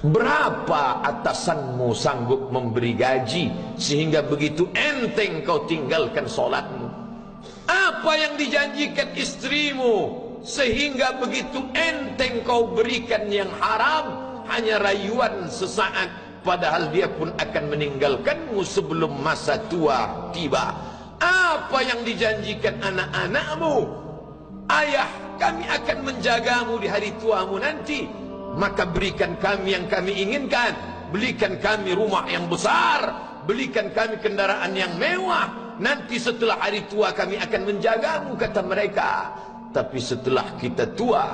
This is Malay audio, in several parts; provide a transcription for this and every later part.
Berapa atasanmu sanggup memberi gaji sehingga begitu enteng kau tinggalkan solatmu? Apa yang dijanjikan istrimu sehingga begitu enteng kau berikan yang haram? Hanya rayuan sesaat, padahal dia pun akan meninggalkanmu sebelum masa tua tiba. Apa yang dijanjikan anak-anakmu? Ayah, kami akan menjagamu di hari tuamu nanti, maka berikan kami yang kami inginkan. Belikan kami rumah yang besar, belikan kami kendaraan yang mewah. Nanti setelah hari tua kami akan menjagamu, kata mereka. Tapi setelah kita tua,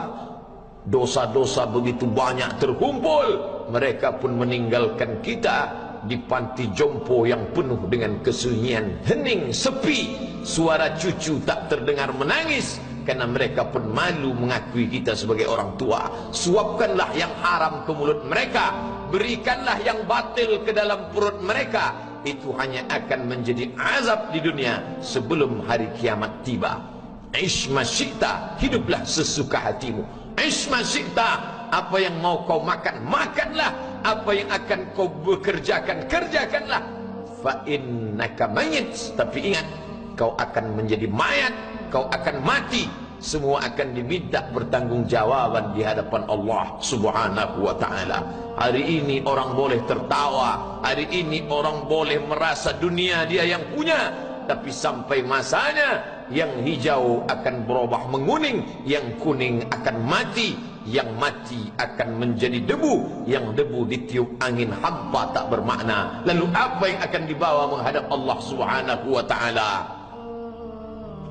dosa-dosa begitu banyak terkumpul, mereka pun meninggalkan kita di panti jompo yang penuh dengan kesunyian, hening, sepi. Suara cucu tak terdengar menangis, karena mereka pun malu mengakui kita sebagai orang tua. Suapkanlah yang haram ke mulut mereka, berikanlah yang batil ke dalam perut mereka. Itu hanya akan menjadi azab di dunia sebelum hari kiamat tiba. Ish masyikta, hiduplah sesuka hatimu. Ish masyikta, apa yang mau kau makan, makanlah. Apa yang akan kau bekerjakan, kerjakanlah. Fa innaka mayyit, tapi ingat, kau akan menjadi mayat, kau akan mati. Semua akan diminta bertanggungjawab di hadapan Allah Subhanahu wa ta'ala. Hari ini orang boleh tertawa, hari ini orang boleh merasa dunia dia yang punya, tapi sampai masanya yang hijau akan berubah menguning, yang kuning akan mati, yang mati akan menjadi debu, yang debu ditiup angin hampa tak bermakna. Lalu apa yang akan dibawa menghadap Allah Subhanahu wa ta'ala?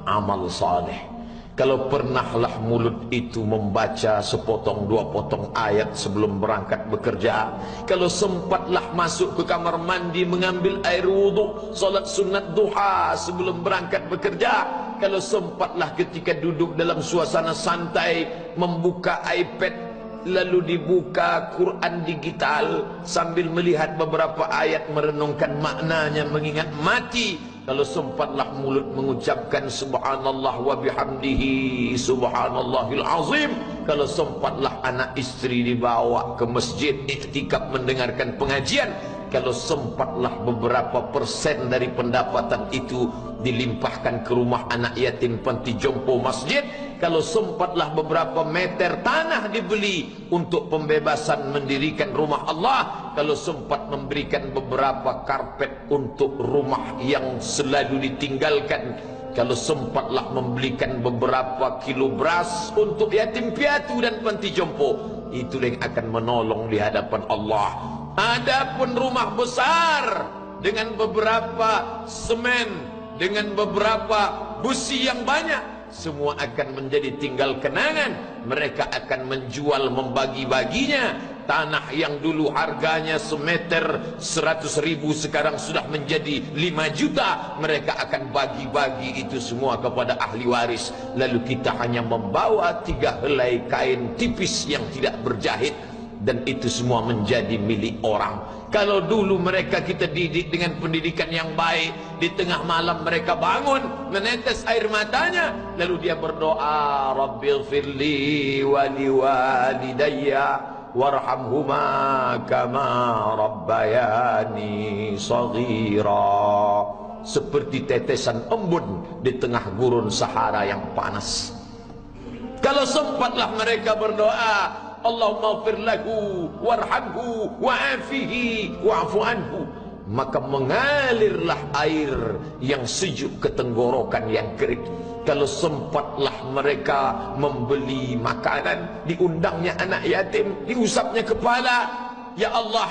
Amal saleh. Kalau pernahlah mulut itu membaca sepotong dua potong ayat sebelum berangkat bekerja, kalau sempatlah masuk ke kamar mandi mengambil air wudhu, solat sunat duha sebelum berangkat bekerja, kalau sempatlah ketika duduk dalam suasana santai membuka iPad lalu dibuka Quran digital sambil melihat beberapa ayat merenungkan maknanya mengingat mati, kalau sempatlah mulut mengucapkan subhanallah wa bihamdihi subhanallahil azim, kalau sempatlah anak istri dibawa ke masjid iktikaf mendengarkan pengajian, kalau sempatlah beberapa persen dari pendapatan itu dilimpahkan ke rumah anak yatim panti jompo masjid, kalau sempatlah beberapa meter tanah dibeli untuk pembebasan mendirikan rumah Allah, kalau sempat memberikan beberapa karpet untuk rumah yang selalu ditinggalkan, kalau sempatlah membelikan beberapa kilo beras untuk yatim piatu dan panti jompo, itulah yang akan menolong di hadapan Allah. Adapun rumah besar dengan beberapa semen, dengan beberapa busi yang banyak, semua akan menjadi tinggal kenangan. Mereka akan menjual, membagi-baginya. Tanah yang dulu harganya semeter 100.000 sekarang sudah menjadi 5 juta. Mereka akan bagi-bagi itu semua kepada ahli waris. Lalu kita hanya membawa 3 helai kain tipis yang tidak berjahit, dan itu semua menjadi milik orang. Kalau dulu mereka kita didik dengan pendidikan yang baik, di tengah malam mereka bangun menetes air matanya, lalu dia berdoa, Rabbighfirli wa liwalidayya warhamhuma kama rabbayani shaghira, seperti tetesan embun di tengah gurun Sahara yang panas. Kalau sempatlah mereka berdoa, Allahumma ighfir lahu warhamhu wa'afihi wa'fu anhu, maka mengalirlah air yang sejuk ke tenggorokan yang kering. Kalau sempatlah mereka membeli makanan, diundangnya anak yatim, diusapnya kepala, ya Allah,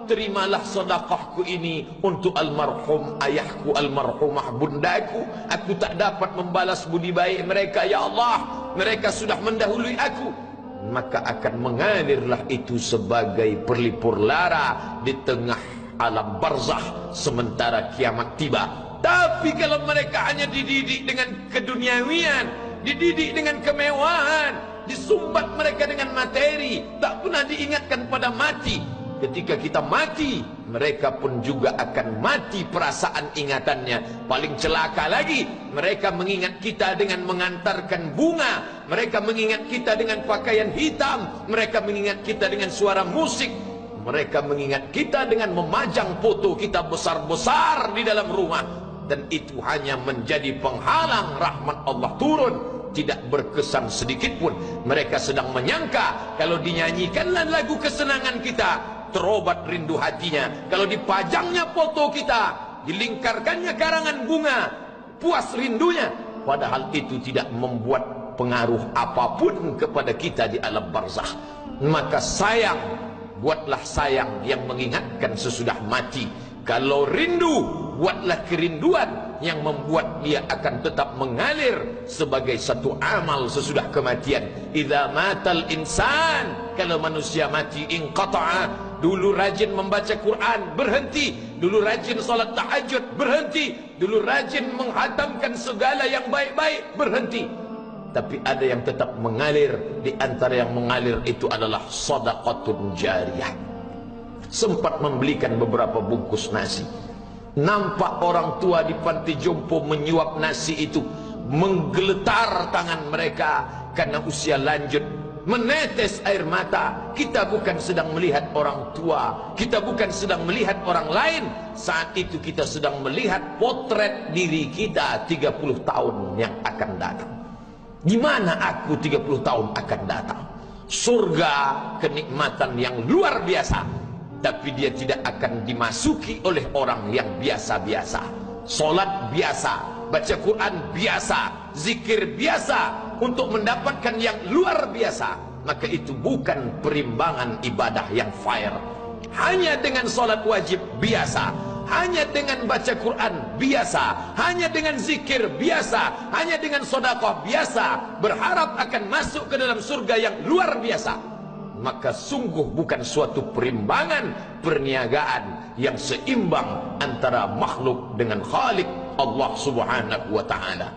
terimalah sedekahku ini untuk almarhum ayahku, almarhumah bundaku. Aku tak dapat membalas budi baik mereka, ya Allah, mereka sudah mendahului aku. Maka akan mengalirlah itu sebagai perlipur lara di tengah alam barzakh sementara kiamat tiba. Tapi kalau mereka hanya dididik dengan keduniawian, dididik dengan kemewahan, disumbat mereka dengan materi, tak pernah diingatkan pada mati. Ketika kita mati, mereka pun juga akan mati perasaan ingatannya. Paling celaka lagi, mereka mengingat kita dengan mengantarkan bunga, mereka mengingat kita dengan pakaian hitam, mereka mengingat kita dengan suara musik. Mereka mengingat kita dengan memajang foto kita besar-besar di dalam rumah, dan itu hanya menjadi penghalang rahmat Allah turun. Tidak berkesan sedikit pun. Mereka sedang menyangka kalau dinyanyikanlah lagu kesenangan kita, terobat rindu hatinya. Kalau dipajangnya foto kita, dilingkarkannya karangan bunga, puas rindunya. Padahal itu tidak membuat pengaruh apapun kepada kita di alam barzakh. Maka sayang, buatlah sayang yang mengingatkan sesudah mati. Kalau rindu, buatlah kerinduan yang membuat dia akan tetap mengalir sebagai satu amal sesudah kematian. Idza matal insan, kalau manusia mati, inqata'a. Dulu rajin membaca Quran, berhenti. Dulu rajin salat tahajud, berhenti. Dulu rajin menghatamkan segala yang baik-baik, berhenti. Tapi ada yang tetap mengalir. Di antara yang mengalir itu adalah sadaqatun jariyah. Sempat membelikan beberapa bungkus nasi. Nampak orang tua di panti jompo menyuap nasi itu, menggeletar tangan mereka karena usia lanjut, menetes air mata. Kita bukan sedang melihat orang tua, kita bukan sedang melihat orang lain. Saat itu kita sedang melihat potret diri kita 30 tahun yang akan datang. Di mana aku 30 tahun akan datang? Surga, kenikmatan yang luar biasa. Tapi dia tidak akan dimasuki oleh orang yang biasa-biasa. Solat biasa, baca Quran biasa, zikir biasa, untuk mendapatkan yang luar biasa. Maka itu bukan perimbangan ibadah yang fair. Hanya dengan solat wajib biasa, hanya dengan baca Quran biasa, hanya dengan zikir biasa, hanya dengan sedekah biasa, berharap akan masuk ke dalam surga yang luar biasa, maka sungguh bukan suatu perimbangan perniagaan yang seimbang antara makhluk dengan Khalik Allah Subhanahu wa ta'ala.